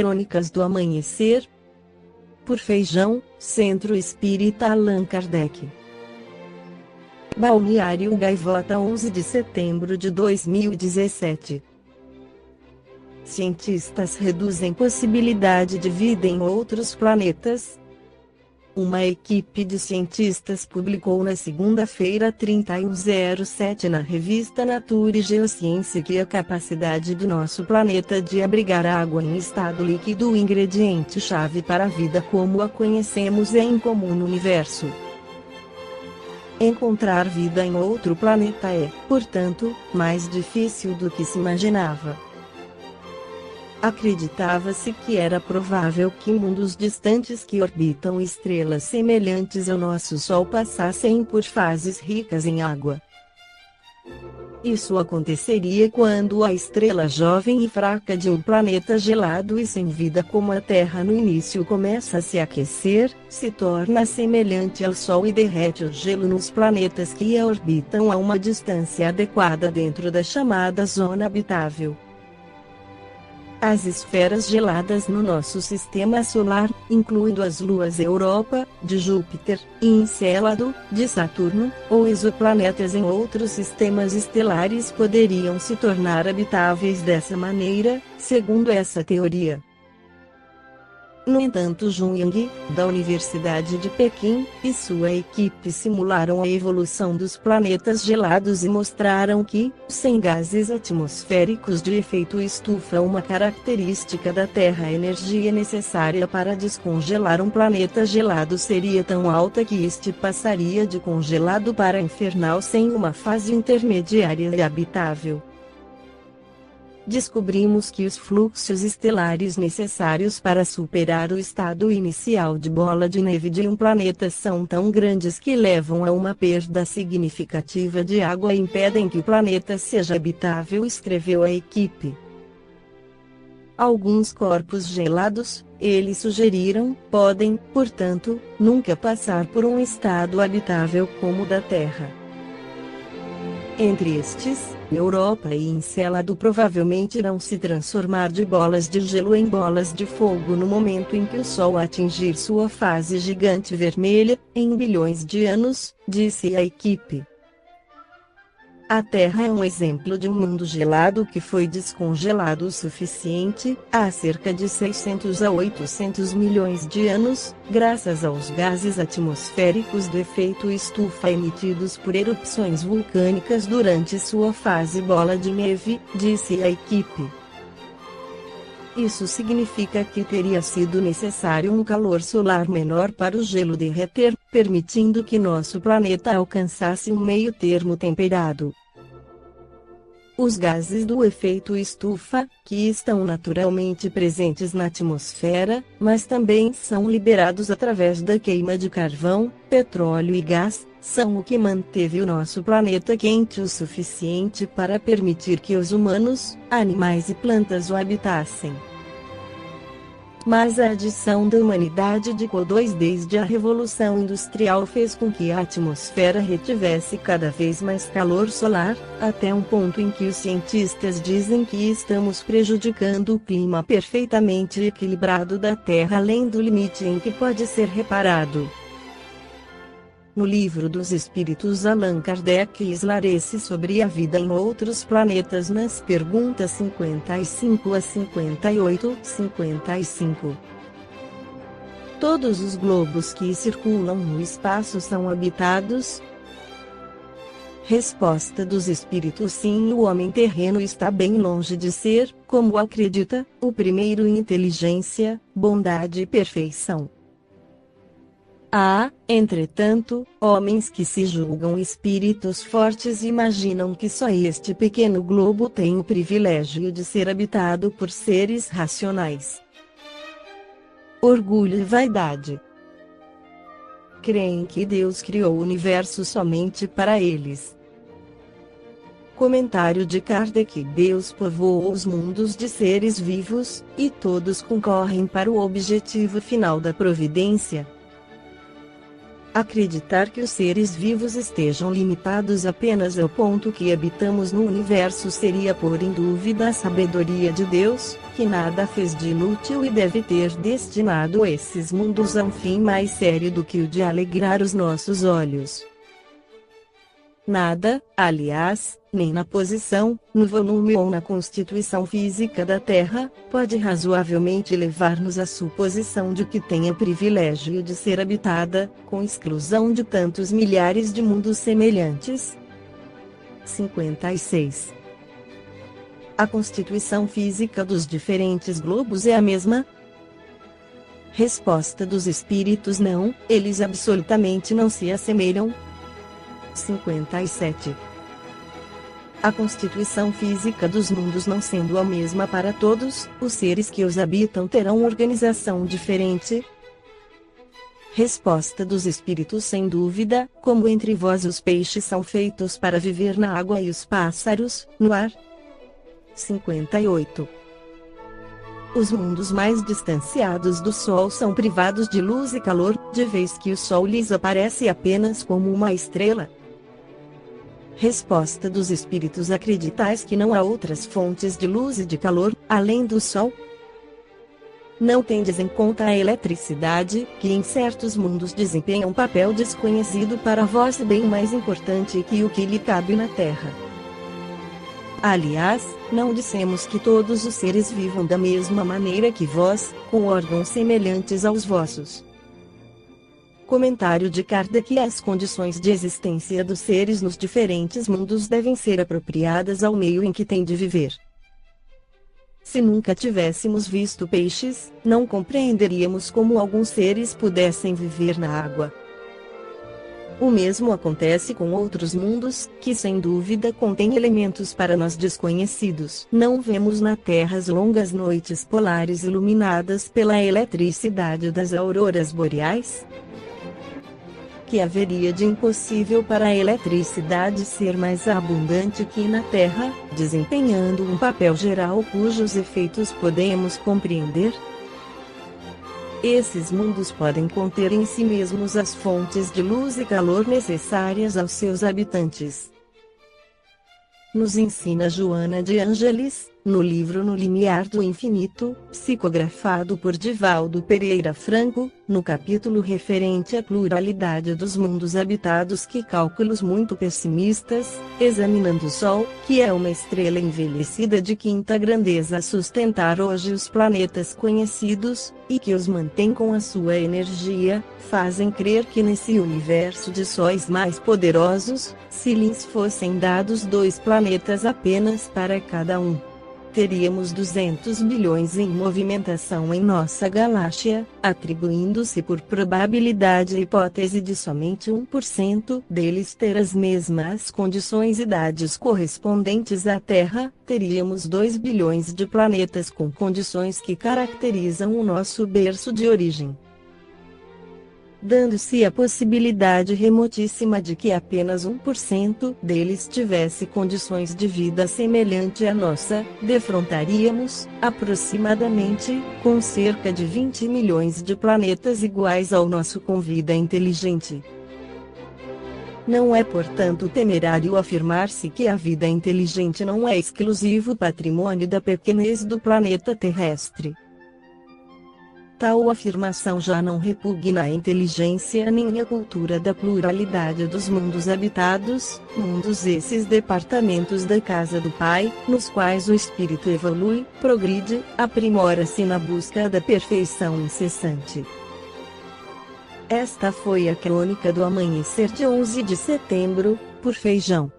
Crônicas do Amanhecer. Por Feijão, Centro Espírita Allan Kardec. Balneário Gaivota, 11 de setembro de 2017. Cientistas reduzem possibilidade de vida em outros planetas. Uma equipe de cientistas publicou na segunda-feira 31/07 na revista Nature Geociência que a capacidade do nosso planeta de abrigar água em estado líquido, o ingrediente-chave para a vida como a conhecemos, é incomum no universo. Encontrar vida em outro planeta é, portanto, mais difícil do que se imaginava. Acreditava-se que era provável que mundos distantes que orbitam estrelas semelhantes ao nosso Sol passassem por fases ricas em água. Isso aconteceria quando a estrela jovem e fraca de um planeta gelado e sem vida como a Terra no início começa a se aquecer, se torna semelhante ao Sol e derrete o gelo nos planetas que a orbitam a uma distância adequada dentro da chamada zona habitável. As esferas geladas no nosso sistema solar, incluindo as luas Europa, de Júpiter, e Encélado, de Saturno, ou exoplanetas em outros sistemas estelares, poderiam se tornar habitáveis dessa maneira, segundo essa teoria. No entanto, Jun Yang, da Universidade de Pequim, e sua equipe simularam a evolução dos planetas gelados e mostraram que, sem gases atmosféricos de efeito estufa, uma característica da Terra, a energia necessária para descongelar um planeta gelado seria tão alta que este passaria de congelado para infernal sem uma fase intermediária e habitável. Descobrimos que os fluxos estelares necessários para superar o estado inicial de bola de neve de um planeta são tão grandes que levam a uma perda significativa de água e impedem que o planeta seja habitável, escreveu a equipe. Alguns corpos gelados, eles sugeriram, podem, portanto, nunca passar por um estado habitável como o da Terra. Entre estes, Europa e Encélado provavelmente irão se transformar de bolas de gelo em bolas de fogo no momento em que o Sol atingir sua fase gigante vermelha, em bilhões de anos, disse a equipe. A Terra é um exemplo de um mundo gelado que foi descongelado o suficiente, há cerca de 600 a 800 milhões de anos, graças aos gases atmosféricos do efeito estufa emitidos por erupções vulcânicas durante sua fase bola de neve, disse a equipe. Isso significa que teria sido necessário um calor solar menor para o gelo derreter, permitindo que nosso planeta alcançasse um meio-termo temperado. Os gases do efeito estufa, que estão naturalmente presentes na atmosfera, mas também são liberados através da queima de carvão, petróleo e gás, são o que manteve o nosso planeta quente o suficiente para permitir que os humanos, animais e plantas o habitassem. Mas a adição da humanidade de CO2 desde a Revolução Industrial fez com que a atmosfera retivesse cada vez mais calor solar, até um ponto em que os cientistas dizem que estamos prejudicando o clima perfeitamente equilibrado da Terra além do limite em que pode ser reparado. No Livro dos Espíritos, Allan Kardec esclarece sobre a vida em outros planetas nas perguntas 55 a 58, 55. Todos os globos que circulam no espaço são habitados? Resposta dos Espíritos: sim, o homem terreno está bem longe de ser, como acredita, o primeiro em inteligência, bondade e perfeição. Há, entretanto, homens que se julgam espíritos fortes e imaginam que só este pequeno globo tem o privilégio de ser habitado por seres racionais. Orgulho e vaidade. Creem que Deus criou o universo somente para eles. Comentário de Kardec: Deus povoou os mundos de seres vivos, e todos concorrem para o objetivo final da providência. Acreditar que os seres vivos estejam limitados apenas ao ponto que habitamos no universo seria pôr em dúvida a sabedoria de Deus, que nada fez de inútil e deve ter destinado esses mundos a um fim mais sério do que o de alegrar os nossos olhos. Nada, aliás, nem na posição, no volume ou na constituição física da Terra, pode razoavelmente levar-nos à suposição de que tenha privilégio de ser habitada, com exclusão de tantos milhares de mundos semelhantes. 56. A constituição física dos diferentes globos é a mesma? Resposta dos espíritos: não, eles absolutamente não se assemelham. 57. A constituição física dos mundos não sendo a mesma para todos, os seres que os habitam terão organização diferente? Resposta dos espíritos: sem dúvida, como entre vós os peixes são feitos para viver na água e os pássaros, no ar. 58. Os mundos mais distanciados do Sol são privados de luz e calor, de vez que o Sol lhes aparece apenas como uma estrela? Resposta dos espíritos: acreditais que não há outras fontes de luz e de calor, além do Sol? Não tendes em conta a eletricidade, que em certos mundos desempenha um papel desconhecido para vós e bem mais importante que o que lhe cabe na Terra. Aliás, não dissemos que todos os seres vivam da mesma maneira que vós, com órgãos semelhantes aos vossos. Comentário de Kardec: as condições de existência dos seres nos diferentes mundos devem ser apropriadas ao meio em que têm de viver. Se nunca tivéssemos visto peixes, não compreenderíamos como alguns seres pudessem viver na água. O mesmo acontece com outros mundos, que sem dúvida contêm elementos para nós desconhecidos. Não vemos na Terra as longas noites polares iluminadas pela eletricidade das auroras boreais? Que haveria de impossível para a eletricidade ser mais abundante que na Terra, desempenhando um papel geral cujos efeitos podemos compreender? Esses mundos podem conter em si mesmos as fontes de luz e calor necessárias aos seus habitantes. Nos ensina Joana de Ângeles, no livro No Limiar do Infinito, psicografado por Divaldo Pereira Franco, no capítulo referente à pluralidade dos mundos habitados, que cálculos muito pessimistas, examinando o Sol, que é uma estrela envelhecida de quinta grandeza a sustentar hoje os planetas conhecidos, e que os mantém com a sua energia, fazem crer que nesse universo de sóis mais poderosos, se lhes fossem dados 2 planetas apenas para cada um, teríamos 200 bilhões em movimentação em nossa galáxia, atribuindo-se por probabilidade a hipótese de somente 1% deles ter as mesmas condições e idades correspondentes à Terra, teríamos 2 bilhões de planetas com condições que caracterizam o nosso berço de origem. Dando-se a possibilidade remotíssima de que apenas 1% deles tivesse condições de vida semelhante à nossa, defrontaríamos, aproximadamente, com cerca de 20 milhões de planetas iguais ao nosso com vida inteligente. Não é, portanto, temerário afirmar-se que a vida inteligente não é exclusivo patrimônio da pequenez do planeta terrestre. Tal afirmação já não repugna a inteligência nem a cultura da pluralidade dos mundos habitados, mundos esses departamentos da casa do Pai, nos quais o espírito evolui, progride, aprimora-se na busca da perfeição incessante. Esta foi a crônica do amanhecer de 11 de setembro, por Feijão.